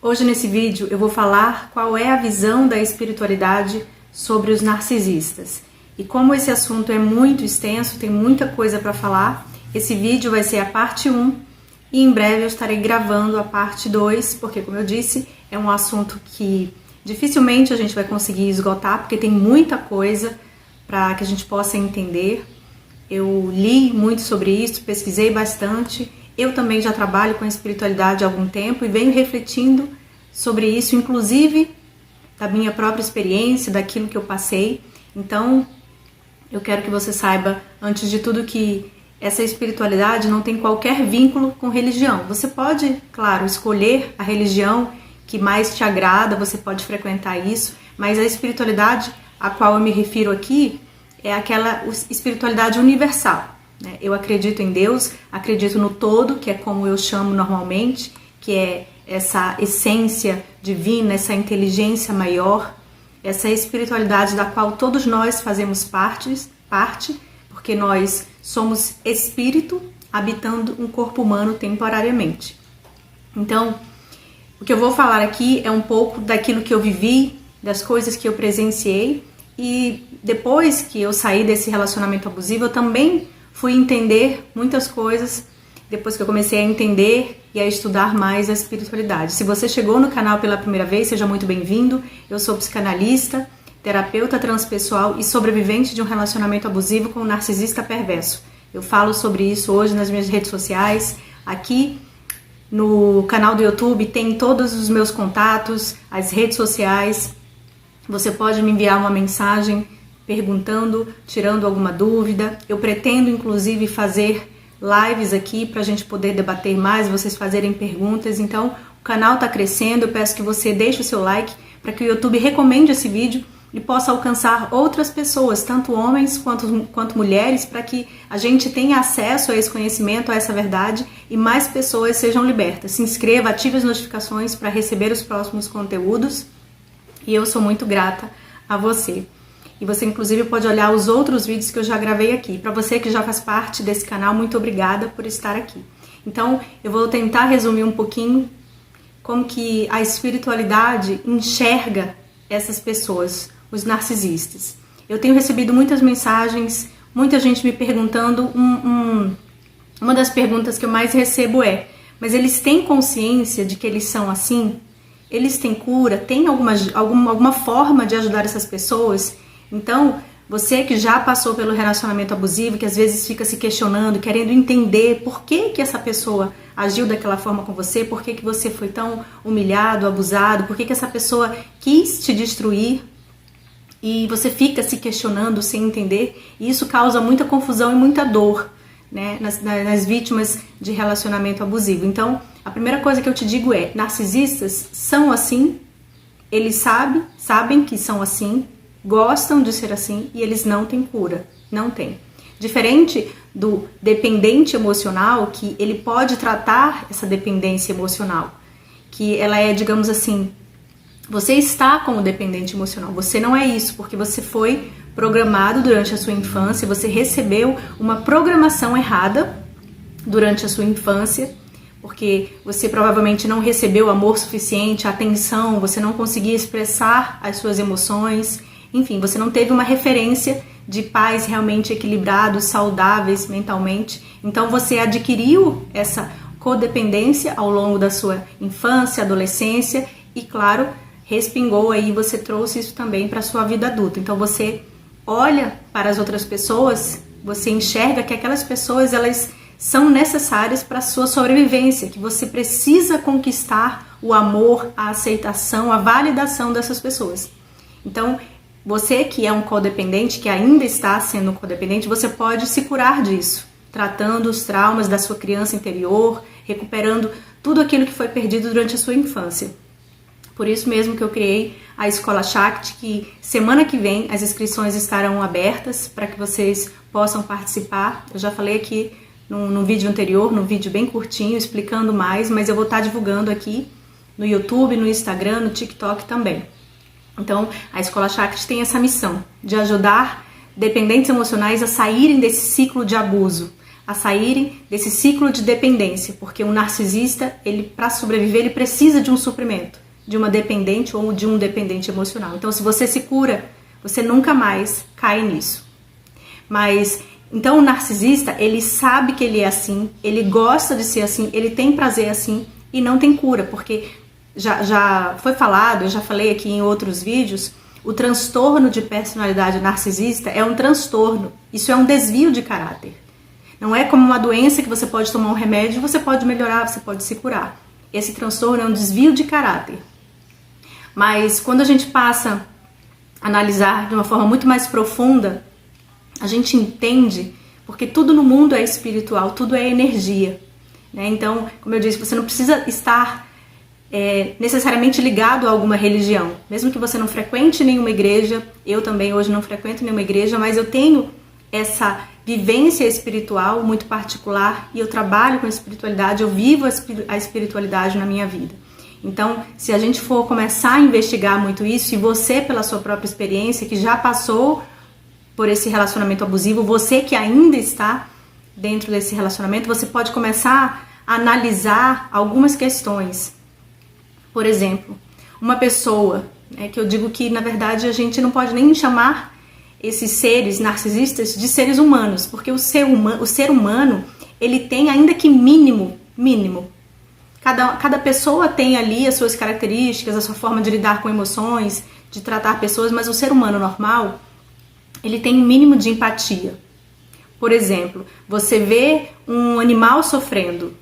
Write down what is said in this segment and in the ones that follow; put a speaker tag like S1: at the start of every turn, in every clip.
S1: Hoje nesse vídeo eu vou falar qual é a visão da espiritualidade sobre os narcisistas. E como esse assunto é muito extenso, tem muita coisa para falar, esse vídeo vai ser a parte 1 e em breve eu estarei gravando a parte 2, porque como eu disse, é um assunto que dificilmente a gente vai conseguir esgotar, porque tem muita coisa para que a gente possa entender. Eu li muito sobre isso, pesquisei bastante. Eu também já trabalho com a espiritualidade há algum tempo e venho refletindo sobre isso, inclusive da minha própria experiência, daquilo que eu passei. Então, eu quero que você saiba, antes de tudo, que essa espiritualidade não tem qualquer vínculo com religião. Você pode, claro, escolher a religião que mais te agrada, você pode frequentar isso, mas a espiritualidade a qual eu me refiro aqui é aquela espiritualidade universal. Eu acredito em Deus, acredito no todo, que é como eu chamo normalmente, que é essa essência divina, essa inteligência maior, essa espiritualidade da qual todos nós fazemos parte, porque nós somos espírito habitando um corpo humano temporariamente. Então, o que eu vou falar aqui é um pouco daquilo que eu vivi, das coisas que eu presenciei, e depois que eu saí desse relacionamento abusivo, eu também fui entender muitas coisas depois que eu comecei a entender e a estudar mais a espiritualidade. Se você chegou no canal pela primeira vez, seja muito bem-vindo. Eu sou psicanalista, terapeuta transpessoal e sobrevivente de um relacionamento abusivo com um narcisista perverso. Eu falo sobre isso hoje nas minhas redes sociais. Aqui no canal do YouTube tem todos os meus contatos, as redes sociais. Você pode me enviar uma mensagem perguntando, tirando alguma dúvida. Eu pretendo, inclusive, fazer lives aqui para a gente poder debater mais, vocês fazerem perguntas. Então, o canal está crescendo. Eu peço que você deixe o seu like para que o YouTube recomende esse vídeo e possa alcançar outras pessoas, tanto homens quanto mulheres, para que a gente tenha acesso a esse conhecimento, a essa verdade e mais pessoas sejam libertas. Se inscreva, ative as notificações para receber os próximos conteúdos. E eu sou muito grata a você. E você, inclusive, pode olhar os outros vídeos que eu já gravei aqui. Para você que já faz parte desse canal, muito obrigada por estar aqui. Então, eu vou tentar resumir um pouquinho como que a espiritualidade enxerga essas pessoas, os narcisistas. Eu tenho recebido muitas mensagens, muita gente me perguntando. Uma das perguntas que eu mais recebo é: mas eles têm consciência de que eles são assim? Eles têm cura? Tem alguma forma de ajudar essas pessoas? Então, você que já passou pelo relacionamento abusivo, que às vezes fica se questionando, querendo entender por que essa pessoa agiu daquela forma com você, por que você foi tão humilhado, abusado, por que essa pessoa quis te destruir, e você fica se questionando sem entender, e isso causa muita confusão e muita dor, né, nas vítimas de relacionamento abusivo. Então, a primeira coisa que eu te digo é: narcisistas são assim, eles sabem que são assim, gostam de ser assim e eles não têm cura, não tem. Diferente do dependente emocional, que ele pode tratar essa dependência emocional, que ela é, digamos assim, você está como dependente emocional, você não é isso, porque você foi programado durante a sua infância, você recebeu uma programação errada durante a sua infância, porque você provavelmente não recebeu amor suficiente, atenção, você não conseguia expressar as suas emoções, enfim, você não teve uma referência de pais realmente equilibrados, saudáveis mentalmente. Então você adquiriu essa codependência ao longo da sua infância, adolescência e, claro, respingou aí, você trouxe isso também para a sua vida adulta. Então você olha para as outras pessoas, você enxerga que aquelas pessoas, elas são necessárias para a sua sobrevivência, que você precisa conquistar o amor, a aceitação, a validação dessas pessoas. Então, você que é um codependente, que ainda está sendo um codependente, você pode se curar disso, tratando os traumas da sua criança interior, recuperando tudo aquilo que foi perdido durante a sua infância. Por isso mesmo que eu criei a Escola Shakti, que semana que vem as inscrições estarão abertas para que vocês possam participar. Eu já falei aqui no vídeo anterior, num vídeo bem curtinho, explicando mais, mas eu vou estar divulgando aqui no YouTube, no Instagram, no TikTok também. Então, a Escola Shakti tem essa missão de ajudar dependentes emocionais a saírem desse ciclo de abuso, a saírem desse ciclo de dependência, porque um narcisista, ele para sobreviver, ele precisa de um suprimento, de uma dependente ou de um dependente emocional. Então, se você se cura, você nunca mais cai nisso. Mas, então o narcisista, ele sabe que ele é assim, ele gosta de ser assim, ele tem prazer assim e não tem cura, porque já foi falado, eu já falei aqui em outros vídeos, o transtorno de personalidade narcisista é um transtorno, isso é um desvio de caráter. Não é como uma doença que você pode tomar um remédio, você pode melhorar, você pode se curar. Esse transtorno é um desvio de caráter. Mas quando a gente passa a analisar de uma forma muito mais profunda, a gente entende, porque tudo no mundo é espiritual, tudo é energia, né? Então, como eu disse, você não precisa estar necessariamente ligado a alguma religião. Mesmo que você não frequente nenhuma igreja, eu também hoje não frequento nenhuma igreja, mas eu tenho essa vivência espiritual muito particular e eu trabalho com a espiritualidade, eu vivo a espiritualidade na minha vida. Então, se a gente for começar a investigar muito isso, e você, pela sua própria experiência, que já passou por esse relacionamento abusivo, você que ainda está dentro desse relacionamento, você pode começar a analisar algumas questões. Por exemplo, uma pessoa, que eu digo que, na verdade, a gente não pode nem chamar esses seres narcisistas de seres humanos, porque o ser humano, ele tem ainda que mínimo. Cada pessoa tem ali as suas características, a sua forma de lidar com emoções, de tratar pessoas, mas o ser humano normal, ele tem um mínimo de empatia. Por exemplo, você vê um animal sofrendo,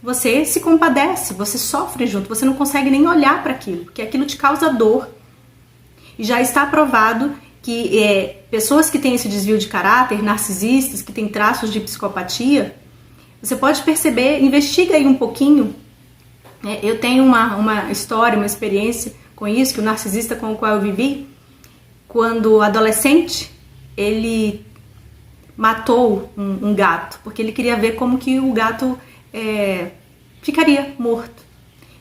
S1: você se compadece, você sofre junto, você não consegue nem olhar para aquilo, porque aquilo te causa dor. E já está provado que pessoas que têm esse desvio de caráter, narcisistas, que têm traços de psicopatia, você pode perceber, investiga aí um pouquinho. Eu tenho uma história, uma experiência com isso, que o narcisista com o qual eu vivi, quando adolescente, ele matou um gato, porque ele queria ver como que o gato ficaria morto.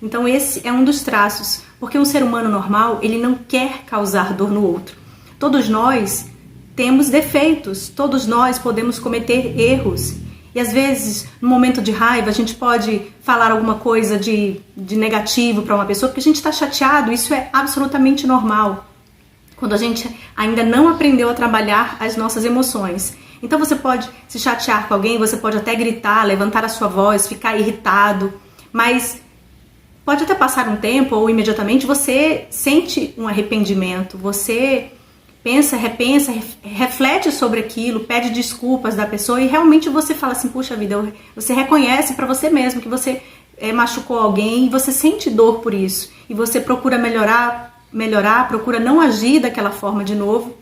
S1: Então esse é um dos traços, porque um ser humano normal, ele não quer causar dor no outro. Todos nós temos defeitos, todos nós podemos cometer erros. E às vezes, no momento de raiva, a gente pode falar alguma coisa de negativo para uma pessoa, porque a gente está chateado, isso é absolutamente normal. Quando a gente ainda não aprendeu a trabalhar as nossas emoções. Então você pode se chatear com alguém, você pode até gritar, levantar a sua voz, ficar irritado, mas pode até passar um tempo ou imediatamente você sente um arrependimento, você pensa, repensa, reflete sobre aquilo, pede desculpas da pessoa e realmente você fala assim, puxa vida, você reconhece para você mesmo que você machucou alguém e você sente dor por isso e você procura melhorar, procura não agir daquela forma de novo.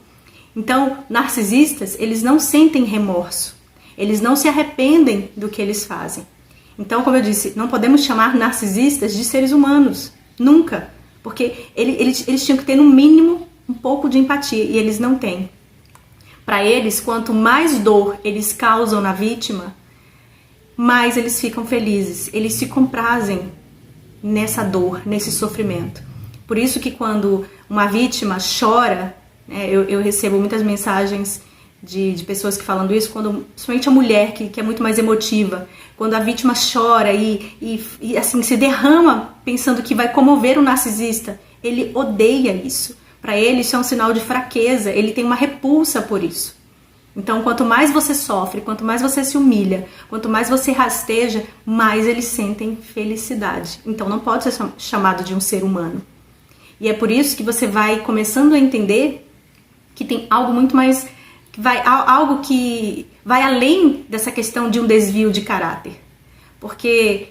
S1: Então, narcisistas, eles não sentem remorso, eles não se arrependem do que eles fazem. Então, como eu disse, não podemos chamar narcisistas de seres humanos, nunca, porque eles tinham que ter no mínimo um pouco de empatia e eles não têm. Para eles, quanto mais dor eles causam na vítima, mais eles ficam felizes, eles se comprazem nessa dor, nesse sofrimento. Por isso que quando uma vítima chora, eu recebo muitas mensagens de pessoas que falam isso, principalmente a mulher, que é muito mais emotiva, quando a vítima chora e assim, se derrama pensando que vai comover o narcisista, ele odeia isso. Para ele isso é um sinal de fraqueza, ele tem uma repulsa por isso. Então, quanto mais você sofre, quanto mais você se humilha, quanto mais você rasteja, mais eles sentem felicidade. Então, não pode ser chamado de um ser humano. E é por isso que você vai começando a entender que tem algo muito mais, algo que vai além dessa questão de um desvio de caráter. Porque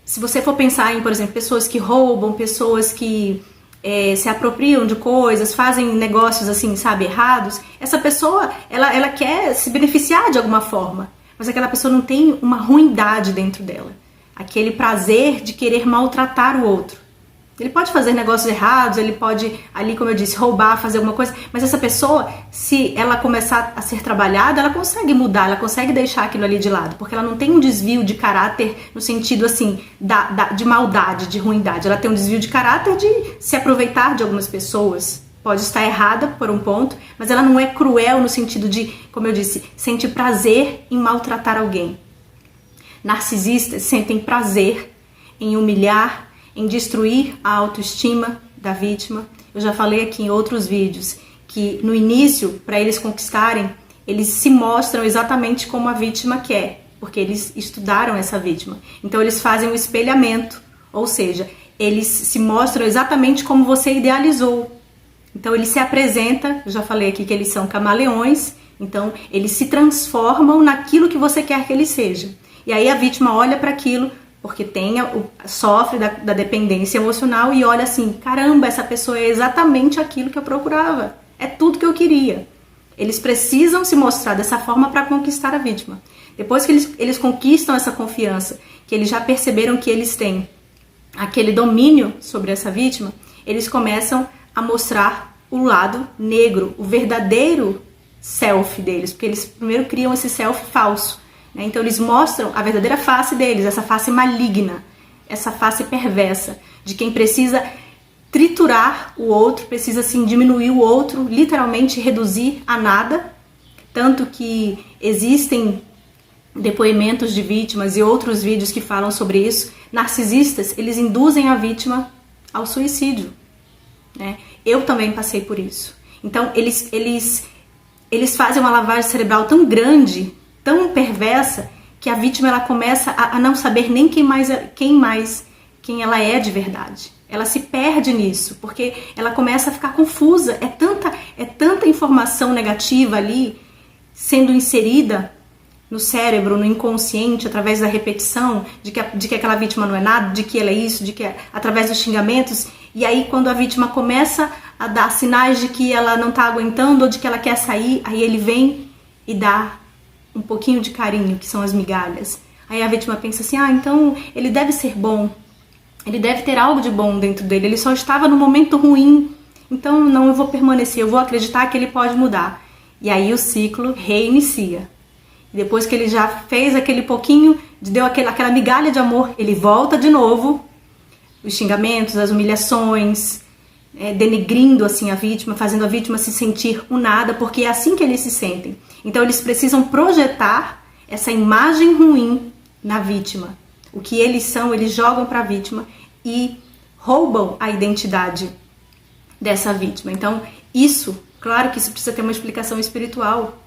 S1: se você for pensar em, por exemplo, pessoas que roubam, pessoas que se apropriam de coisas, fazem negócios assim, sabe, errados, essa pessoa, ela quer se beneficiar de alguma forma, mas aquela pessoa não tem uma ruindade dentro dela, aquele prazer de querer maltratar o outro. Ele pode fazer negócios errados, ele pode, ali como eu disse, roubar, fazer alguma coisa, mas essa pessoa, se ela começar a ser trabalhada, ela consegue mudar, ela consegue deixar aquilo ali de lado, porque ela não tem um desvio de caráter no sentido assim, de maldade, de ruindade, ela tem um desvio de caráter de se aproveitar de algumas pessoas, pode estar errada por um ponto, mas ela não é cruel no sentido de, como eu disse, sente prazer em maltratar alguém. Narcisistas sentem prazer em humilhar, em destruir a autoestima da vítima. Eu já falei aqui em outros vídeos que no início, para eles conquistarem, eles se mostram exatamente como a vítima quer, porque eles estudaram essa vítima. Então eles fazem um espelhamento, ou seja, eles se mostram exatamente como você idealizou. Então ele se apresenta, eu já falei aqui que eles são camaleões, então eles se transformam naquilo que você quer que ele seja. E aí a vítima olha para aquilo, porque sofre da dependência emocional e olha assim, caramba, essa pessoa é exatamente aquilo que eu procurava, é tudo que eu queria. Eles precisam se mostrar dessa forma para conquistar a vítima. Depois que eles conquistam essa confiança, que eles já perceberam que eles têm aquele domínio sobre essa vítima, eles começam a mostrar o lado negro, o verdadeiro self deles, porque eles primeiro criam esse self falso, né? Então eles mostram a verdadeira face deles, essa face maligna, essa face perversa, de quem precisa triturar o outro, precisa assim diminuir o outro, literalmente reduzir a nada, tanto que existem depoimentos de vítimas e outros vídeos que falam sobre isso. Narcisistas, eles induzem a vítima ao suicídio, né? Eu também passei por isso. Então eles fazem uma lavagem cerebral tão grande, tão perversa, que a vítima ela começa a não saber nem quem ela é de verdade. Ela se perde nisso, porque ela começa a ficar confusa. É tanta informação negativa ali sendo inserida no cérebro, no inconsciente, através da repetição, de que aquela vítima não é nada, de que ela é isso, de que através dos xingamentos. E aí quando a vítima começa a dar sinais de que ela não está aguentando ou de que ela quer sair, aí ele vem e dá um pouquinho de carinho, que são as migalhas. Aí a vítima pensa assim, então ele deve ser bom, ele deve ter algo de bom dentro dele, ele só estava no momento ruim, então não, eu vou permanecer, eu vou acreditar que ele pode mudar. E aí o ciclo reinicia. Depois que ele já fez aquele pouquinho, deu aquela migalha de amor, ele volta de novo, os xingamentos, as humilhações, denegrindo assim a vítima, fazendo a vítima se sentir um nada, porque é assim que eles se sentem. Então eles precisam projetar essa imagem ruim na vítima. O que eles são, eles jogam para a vítima e roubam a identidade dessa vítima. Então claro que isso precisa ter uma explicação espiritual,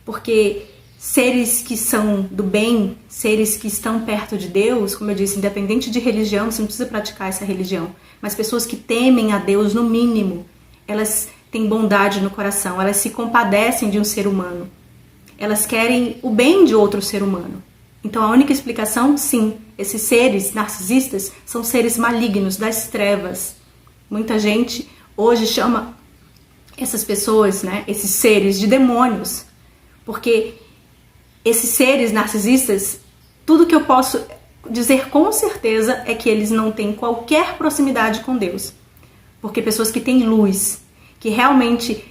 S1: porque seres que são do bem, seres que estão perto de Deus, como eu disse, independente de religião, você não precisa praticar essa religião, mas pessoas que temem a Deus no mínimo, elas têm bondade no coração, elas se compadecem de um ser humano, elas querem o bem de outro ser humano. Então a única explicação, sim, esses seres narcisistas são seres malignos, das trevas. Muita gente hoje chama essas pessoas, né, esses seres de demônios, porque esses seres narcisistas, tudo que eu posso dizer com certeza é que eles não têm qualquer proximidade com Deus. Porque pessoas que têm luz, que realmente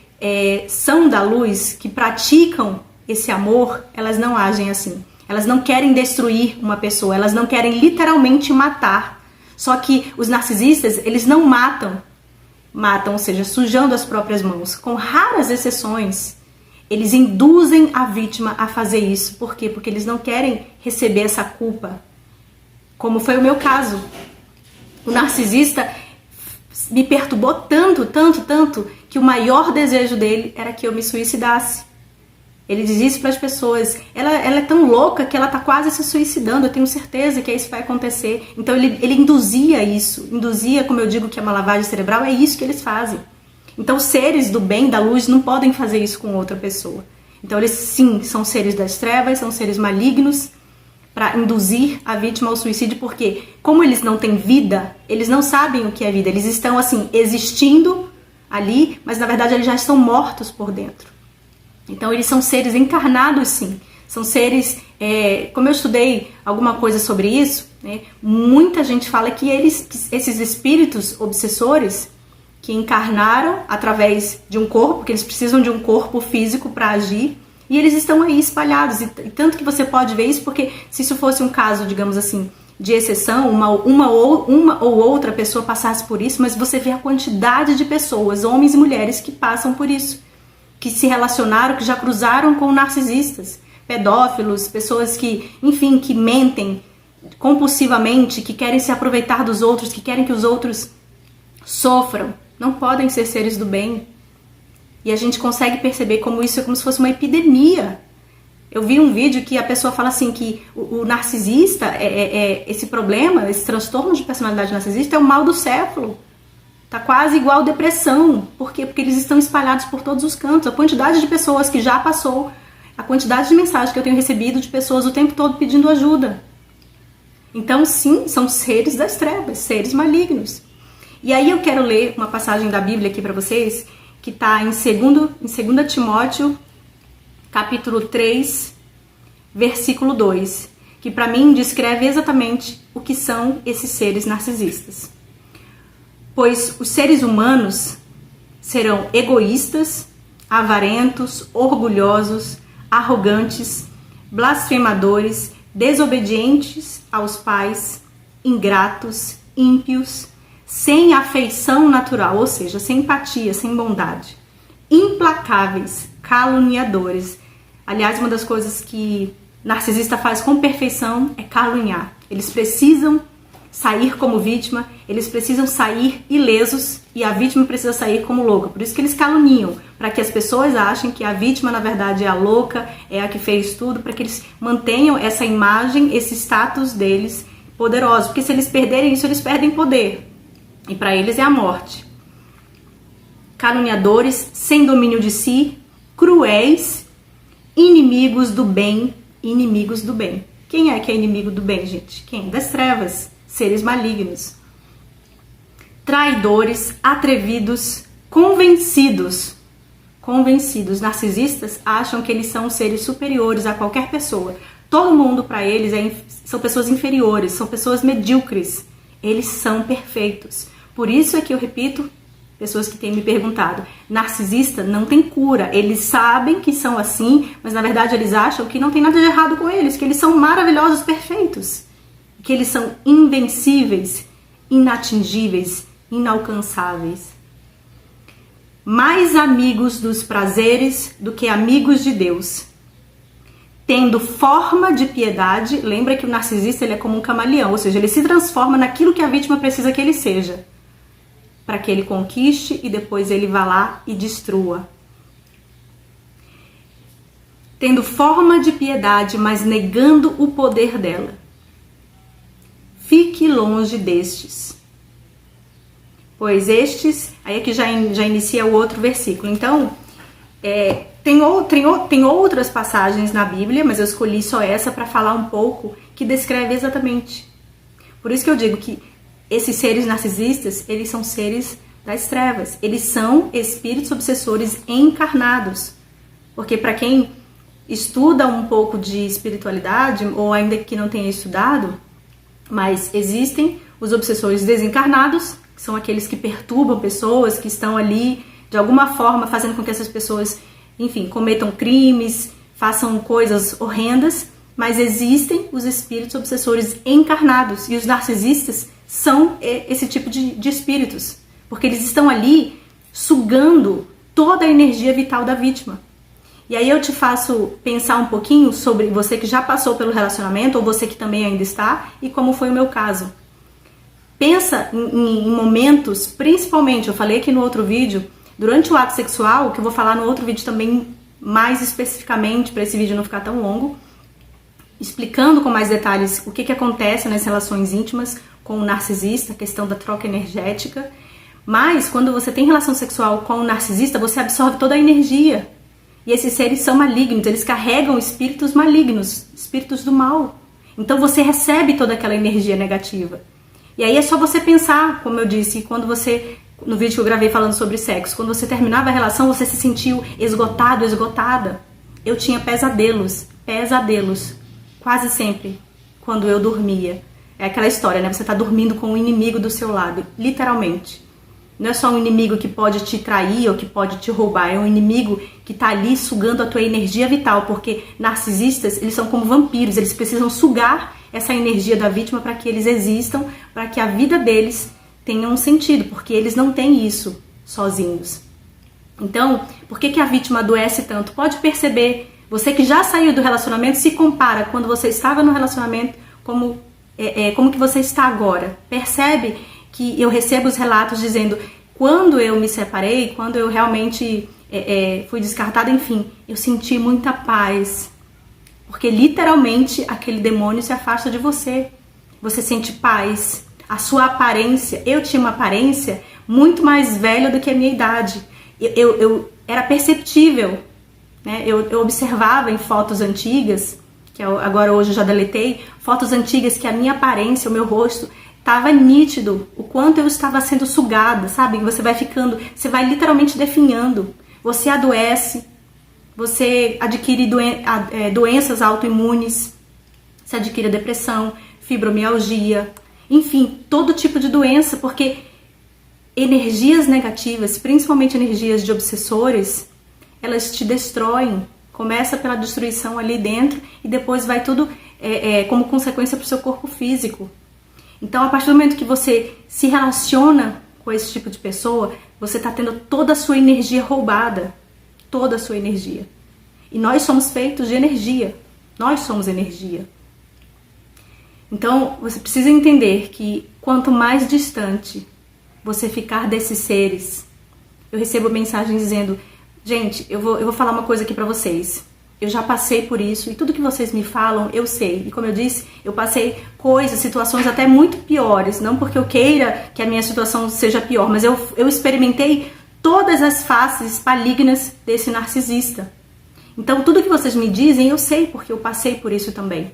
S1: são da luz, que praticam esse amor, elas não agem assim. Elas não querem destruir uma pessoa, elas não querem literalmente matar. Só que os narcisistas, eles não matam, ou seja, sujando as próprias mãos. Com raras exceções, eles induzem a vítima a fazer isso. Por quê? Porque eles não querem receber essa culpa. Como foi o meu caso. O narcisista me perturbou tanto, que o maior desejo dele era que eu me suicidasse. Ele diz isso para as pessoas. Ela é tão louca que ela está quase se suicidando. Eu tenho certeza que isso vai acontecer. Então ele induzia isso. Induzia, como eu digo, que é uma lavagem cerebral. É isso que eles fazem. Então os seres do bem, da luz, não podem fazer isso com outra pessoa. Então eles sim, são seres das trevas, são seres malignos para induzir a vítima ao suicídio, porque como eles não têm vida, eles não sabem o que é vida. Eles estão assim, existindo ali, mas na verdade eles já estão mortos por dentro. Então eles são seres encarnados sim. São seres, como eu estudei alguma coisa sobre isso, né, muita gente fala que esses espíritos obsessores que encarnaram através de um corpo, que eles precisam de um corpo físico para agir, e eles estão aí espalhados, e tanto que você pode ver isso, porque se isso fosse um caso, digamos assim, de exceção, uma ou outra pessoa passasse por isso, mas você vê a quantidade de pessoas, homens e mulheres, que passam por isso, que se relacionaram, que já cruzaram com narcisistas, pedófilos, pessoas que, enfim, que mentem compulsivamente, que querem se aproveitar dos outros, que querem que os outros sofram. Não podem ser seres do bem. E a gente consegue perceber como isso é como se fosse uma epidemia. Eu vi um vídeo que a pessoa fala assim que o narcisista, esse problema, esse transtorno de personalidade narcisista é o mal do século. Tá quase igual depressão. Por quê? Porque eles estão espalhados por todos os cantos. A quantidade de pessoas que já passou, a quantidade de mensagens que eu tenho recebido de pessoas o tempo todo pedindo ajuda. Então, sim, são seres das trevas, seres malignos. E aí eu quero ler uma passagem da Bíblia aqui para vocês, que está em 2 Timóteo, capítulo 3, versículo 2, que para mim descreve exatamente o que são esses seres narcisistas. Pois os seres humanos serão egoístas, avarentos, orgulhosos, arrogantes, blasfemadores, desobedientes aos pais, ingratos, ímpios, sem afeição natural, ou seja, sem empatia, sem bondade, implacáveis, caluniadores. Aliás, uma das coisas que narcisista faz com perfeição é caluniar. Eles precisam sair como vítima, eles precisam sair ilesos e a vítima precisa sair como louca. Por isso que eles caluniam, para que as pessoas achem que a vítima na verdade é a louca, é a que fez tudo, para que eles mantenham essa imagem, esse status deles poderoso. Porque se eles perderem isso, eles perdem poder. E para eles é a morte. Caluniadores, sem domínio de si, cruéis, inimigos do bem. Inimigos do bem. Quem é que é inimigo do bem, gente? Quem? Das trevas. Seres malignos. Traidores, atrevidos, convencidos. Convencidos. Narcisistas acham que eles são seres superiores a qualquer pessoa. Todo mundo para eles são pessoas inferiores, são pessoas medíocres. Eles são perfeitos. Por isso é que eu repito, pessoas que têm me perguntado, narcisista não tem cura. Eles sabem que são assim, mas na verdade eles acham que não tem nada de errado com eles, que eles são maravilhosos, perfeitos. Que eles são invencíveis, inatingíveis, inalcançáveis. Mais amigos dos prazeres do que amigos de Deus. Tendo forma de piedade, lembra que o narcisista ele é como um camaleão, ou seja, ele se transforma naquilo que a vítima precisa que ele seja, para que ele conquiste e depois ele vá lá e destrua. Tendo forma de piedade, mas negando o poder dela. Fique longe destes. Pois estes, aí aqui já inicia o outro versículo. Então, tem outras passagens na Bíblia, mas eu escolhi só essa para falar um pouco, que descreve exatamente. Por isso que eu digo que esses seres narcisistas, eles são seres das trevas. Eles são espíritos obsessores encarnados. Porque para quem estuda um pouco de espiritualidade, ou ainda que não tenha estudado, mas existem os obsessores desencarnados, que são aqueles que perturbam pessoas, que estão ali de alguma forma fazendo com que essas pessoas, enfim, cometam crimes, façam coisas horrendas, mas existem os espíritos obsessores encarnados, e os narcisistas são esse tipo de espíritos, porque eles estão ali sugando toda a energia vital da vítima. E aí eu te faço pensar um pouquinho sobre você que já passou pelo relacionamento, ou você que também ainda está, e como foi o meu caso. Pensa em momentos, principalmente, eu falei aqui no outro vídeo, durante o ato sexual, que eu vou falar no outro vídeo também mais especificamente, para esse vídeo não ficar tão longo, explicando com mais detalhes o que acontece nas relações íntimas com o narcisista, a questão da troca energética. Mas quando você tem relação sexual com o narcisista, você absorve toda a energia. E esses seres são malignos, eles carregam espíritos malignos, espíritos do mal. Então você recebe toda aquela energia negativa. E aí é só você pensar, como eu disse, quando você, no vídeo que eu gravei falando sobre sexo, quando você terminava a relação, você se sentiu esgotado, esgotada. Eu tinha pesadelos, quase sempre, quando eu dormia. É aquela história, né? Você tá dormindo com um inimigo do seu lado, literalmente. Não é só um inimigo que pode te trair ou que pode te roubar, é um inimigo que tá ali sugando a tua energia vital, porque narcisistas, eles são como vampiros, eles precisam sugar essa energia da vítima para que eles existam, para que a vida deles tenha um sentido, porque eles não têm isso sozinhos. Então, por que a vítima adoece tanto? Pode perceber, você que já saiu do relacionamento, se compara quando você estava no relacionamento, como que você está agora. Percebe que eu recebo os relatos dizendo, quando eu me separei, quando eu realmente fui descartada, enfim, eu senti muita paz. Porque literalmente aquele demônio se afasta de você. Você sente paz. A sua aparência, eu tinha uma aparência muito mais velha do que a minha idade. Eu era perceptível, né? Eu observava em fotos antigas, que agora hoje eu já deletei, fotos antigas que a minha aparência, o meu rosto, estava nítido, o quanto eu estava sendo sugada, sabe? Você vai ficando, você vai literalmente definhando, você adoece, você adquire doenças autoimunes, você adquire depressão, fibromialgia, enfim, todo tipo de doença, porque energias negativas, principalmente energias de obsessores, elas te destroem. Começa pela destruição ali dentro e depois vai tudo como consequência para o seu corpo físico. Então, a partir do momento que você se relaciona com esse tipo de pessoa, você está tendo toda a sua energia roubada. Toda a sua energia. E nós somos feitos de energia. Nós somos energia. Então, você precisa entender que quanto mais distante você ficar desses seres... Eu recebo mensagens dizendo, gente, eu vou falar uma coisa aqui pra vocês. Eu já passei por isso e tudo que vocês me falam, eu sei. E como eu disse, eu passei coisas, situações até muito piores. Não porque eu queira que a minha situação seja pior, mas eu experimentei todas as faces malignas desse narcisista. Então, tudo que vocês me dizem, eu sei, porque eu passei por isso também.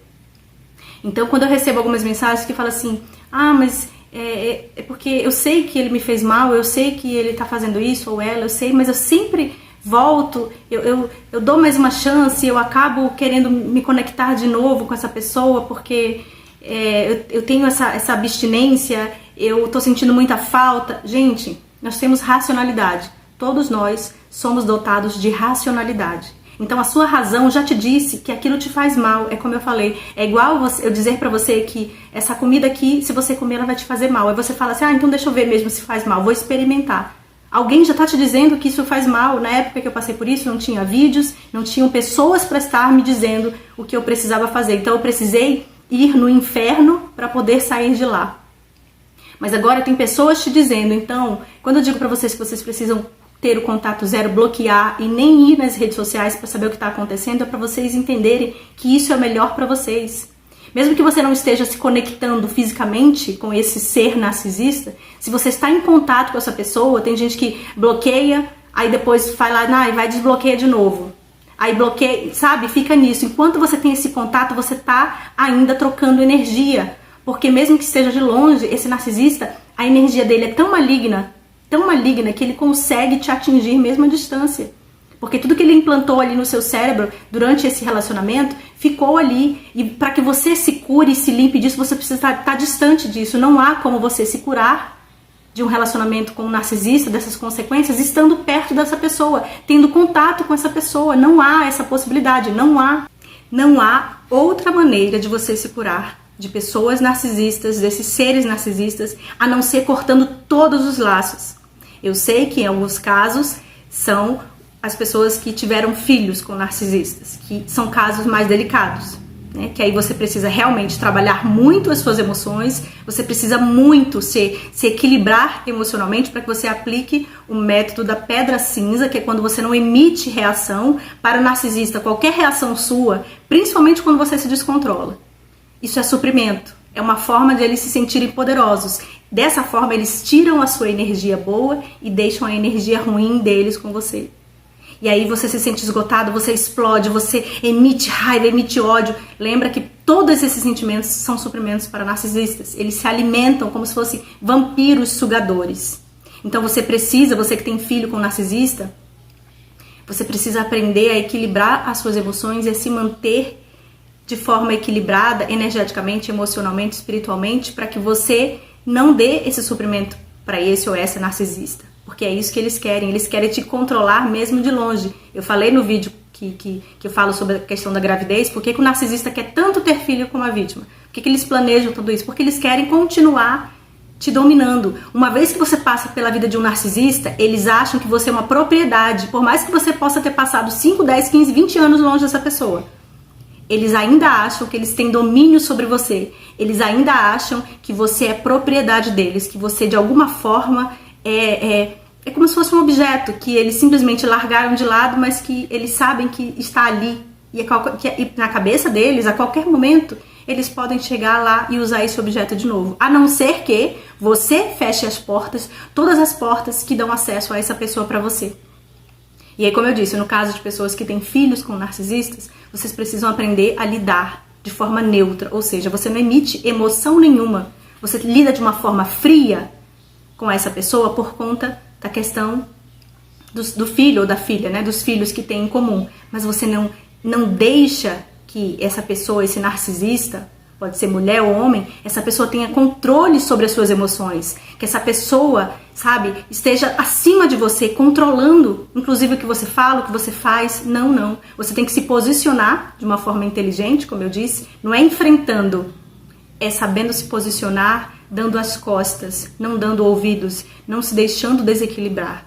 S1: Então, quando eu recebo algumas mensagens que falam assim, mas é porque eu sei que ele me fez mal, eu sei que ele tá fazendo isso, ou ela, eu sei, mas eu sempre volto, eu dou mais uma chance, eu acabo querendo me conectar de novo com essa pessoa, porque eu tenho essa abstinência, eu tô sentindo muita falta. Gente, nós temos racionalidade. Todos nós somos dotados de racionalidade. Então a sua razão já te disse que aquilo te faz mal. É como eu falei, é igual eu dizer pra você que essa comida aqui, se você comer, ela vai te fazer mal. Aí você fala assim, então deixa eu ver mesmo se faz mal, vou experimentar. Alguém já tá te dizendo que isso faz mal. Na época que eu passei por isso, não tinha vídeos, não tinham pessoas pra estar me dizendo o que eu precisava fazer. Então eu precisei ir no inferno pra poder sair de lá. Mas agora tem pessoas te dizendo, então, quando eu digo pra vocês que vocês precisam ter o contato zero, bloquear e nem ir nas redes sociais para saber o que está acontecendo, é para vocês entenderem que isso é melhor para vocês. Mesmo que você não esteja se conectando fisicamente com esse ser narcisista, se você está em contato com essa pessoa, tem gente que bloqueia, aí depois vai lá, vai desbloqueia de novo. Aí bloqueia, sabe? Fica nisso. Enquanto você tem esse contato, você está ainda trocando energia. Porque mesmo que esteja de longe, esse narcisista, a energia dele é tão maligna que ele consegue te atingir mesmo à distância. Porque tudo que ele implantou ali no seu cérebro durante esse relacionamento ficou ali. E para que você se cure e se limpe disso, você precisa estar distante disso. Não há como você se curar de um relacionamento com um narcisista, dessas consequências, estando perto dessa pessoa, tendo contato com essa pessoa. Não há essa possibilidade, não há outra maneira de você se curar de pessoas narcisistas, desses seres narcisistas, a não ser cortando todos os laços. Eu sei que em alguns casos são as pessoas que tiveram filhos com narcisistas, que são casos mais delicados, né? Que aí você precisa realmente trabalhar muito as suas emoções, você precisa muito se equilibrar emocionalmente para que você aplique o método da pedra cinza, que é quando você não emite reação. Para o narcisista, qualquer reação sua, principalmente quando você se descontrola, isso é suprimento, é uma forma de eles se sentirem poderosos. Dessa forma, eles tiram a sua energia boa e deixam a energia ruim deles com você. E aí você se sente esgotado, você explode, você emite raiva, emite ódio. Lembra que todos esses sentimentos são suprimentos para narcisistas. Eles se alimentam como se fossem vampiros sugadores. Então você que tem filho com narcisista, você precisa aprender a equilibrar as suas emoções e a se manter de forma equilibrada, energeticamente, emocionalmente, espiritualmente, para que você não dê esse suprimento para esse ou essa narcisista. Porque é isso que eles querem te controlar mesmo de longe. Eu falei no vídeo que eu falo sobre a questão da gravidez, por que o narcisista quer tanto ter filho com a vítima? Porque Por que eles planejam tudo isso? Porque eles querem continuar te dominando. Uma vez que você passa pela vida de um narcisista, eles acham que você é uma propriedade, por mais que você possa ter passado 5, 10, 15, 20 anos longe dessa pessoa. Eles ainda acham que eles têm domínio sobre você. Eles ainda acham que você é propriedade deles, que você de alguma forma é como se fosse um objeto que eles simplesmente largaram de lado, mas que eles sabem que está ali. E na cabeça deles, a qualquer momento, eles podem chegar lá e usar esse objeto de novo. A não ser que você feche as portas, todas as portas que dão acesso a essa pessoa para você. E aí, como eu disse, no caso de pessoas que têm filhos com narcisistas, vocês precisam aprender a lidar de forma neutra. Ou seja, você não emite emoção nenhuma. Você lida de uma forma fria com essa pessoa por conta da questão do filho ou da filha, né? Dos filhos que tem em comum. Mas você não deixa que essa pessoa, esse narcisista, pode ser mulher ou homem, essa pessoa tenha controle sobre as suas emoções. Que essa pessoa, sabe, esteja acima de você, controlando, inclusive o que você fala, o que você faz. Não. Você tem que se posicionar de uma forma inteligente, como eu disse. Não é enfrentando, é sabendo se posicionar, dando as costas, não dando ouvidos, não se deixando desequilibrar.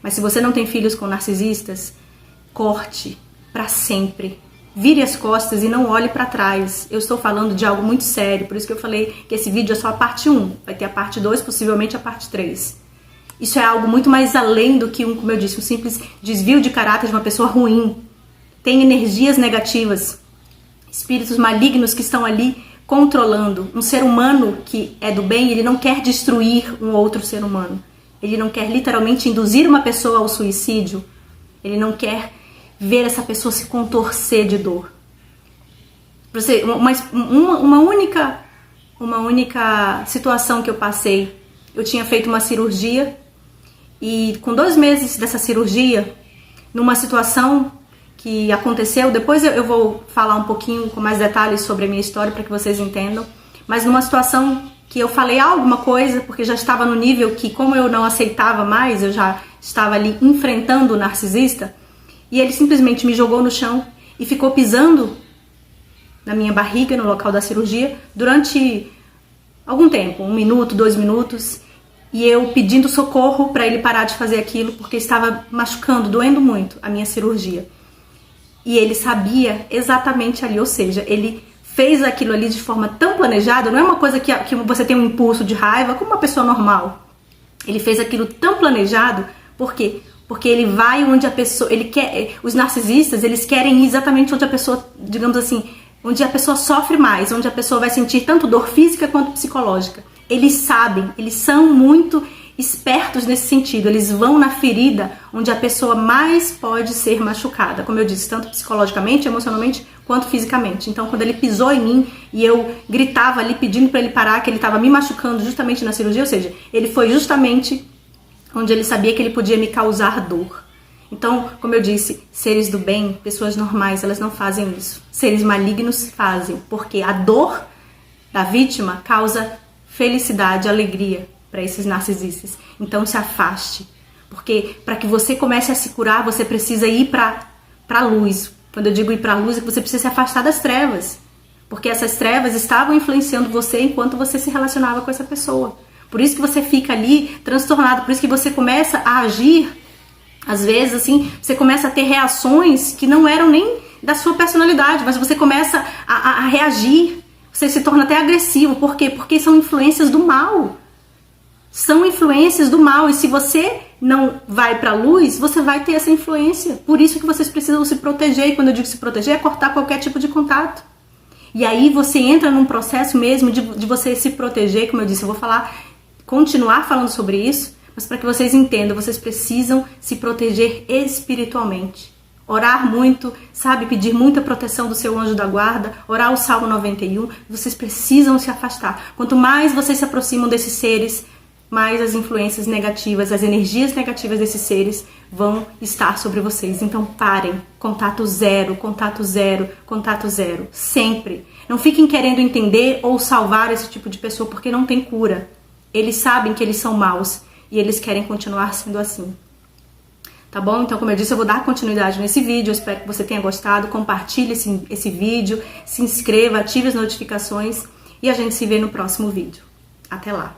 S1: Mas se você não tem filhos com narcisistas, corte para sempre. Vire as costas e não olhe para trás. Eu estou falando de algo muito sério, por isso que eu falei que esse vídeo é só a parte 1. Vai ter a parte 2, possivelmente a parte 3. Isso é algo muito mais além do que, como eu disse, um simples desvio de caráter de uma pessoa ruim. Tem energias negativas, espíritos malignos que estão ali controlando. Um ser humano que é do bem, ele não quer destruir um outro ser humano. Ele não quer literalmente induzir uma pessoa ao suicídio. Ele não quer ver essa pessoa se contorcer de dor. Uma única situação que eu passei, eu tinha feito uma cirurgia e com 2 meses dessa cirurgia, numa situação que aconteceu, depois eu vou falar um pouquinho com mais detalhes sobre a minha história para que vocês entendam, mas numa situação que eu falei alguma coisa, porque já estava no nível que, como eu não aceitava mais, eu já estava ali enfrentando o narcisista, e ele simplesmente me jogou no chão e ficou pisando na minha barriga, no local da cirurgia, durante algum tempo, 1 minuto, 2 minutos, e eu pedindo socorro para ele parar de fazer aquilo, porque estava machucando, doendo muito a minha cirurgia. E ele sabia exatamente ali, ou seja, ele fez aquilo ali de forma tão planejada, não é uma coisa que você tem um impulso de raiva como uma pessoa normal. Ele fez aquilo tão planejado, por quê? Porque ele vai onde a pessoa, ele quer, os narcisistas, eles querem ir exatamente onde a pessoa, digamos assim, onde a pessoa sofre mais, onde a pessoa vai sentir tanto dor física quanto psicológica. Eles sabem, eles são muito espertos nesse sentido, eles vão na ferida onde a pessoa mais pode ser machucada, como eu disse, tanto psicologicamente, emocionalmente, quanto fisicamente. Então, quando ele pisou em mim e eu gritava ali pedindo para ele parar, que ele estava me machucando justamente na cirurgia, ou seja, ele foi justamente onde ele sabia que ele podia me causar dor. Então, como eu disse, seres do bem, pessoas normais, elas não fazem isso. Seres malignos fazem, porque a dor da vítima causa felicidade, alegria para esses narcisistas. Então, se afaste, porque para que você comece a se curar, você precisa ir para a luz. Quando eu digo ir para a luz, é que você precisa se afastar das trevas, porque essas trevas estavam influenciando você enquanto você se relacionava com essa pessoa. Por isso que você fica ali transtornado, por isso que você começa a agir, às vezes assim, você começa a ter reações que não eram nem da sua personalidade, mas você começa a reagir, você se torna até agressivo. Por quê? Porque são influências do mal. São influências do mal, e se você não vai para a luz, você vai ter essa influência. Por isso que vocês precisam se proteger, e quando eu digo se proteger, é cortar qualquer tipo de contato. E aí você entra num processo mesmo de você se proteger, como eu disse, eu vou continuar falando sobre isso, mas para que vocês entendam, vocês precisam se proteger espiritualmente. Orar muito, sabe? Pedir muita proteção do seu anjo da guarda, orar o Salmo 91, vocês precisam se afastar. Quanto mais vocês se aproximam desses seres, mais as influências negativas, as energias negativas desses seres vão estar sobre vocês. Então parem, contato zero, contato zero, contato zero, sempre. Não fiquem querendo entender ou salvar esse tipo de pessoa, porque não tem cura. Eles sabem que eles são maus e eles querem continuar sendo assim. tá bom? Então, como eu disse, eu vou dar continuidade nesse vídeo, eu espero que você tenha gostado, compartilhe esse vídeo, se inscreva, ative as notificações e a gente se vê no próximo vídeo. Até lá!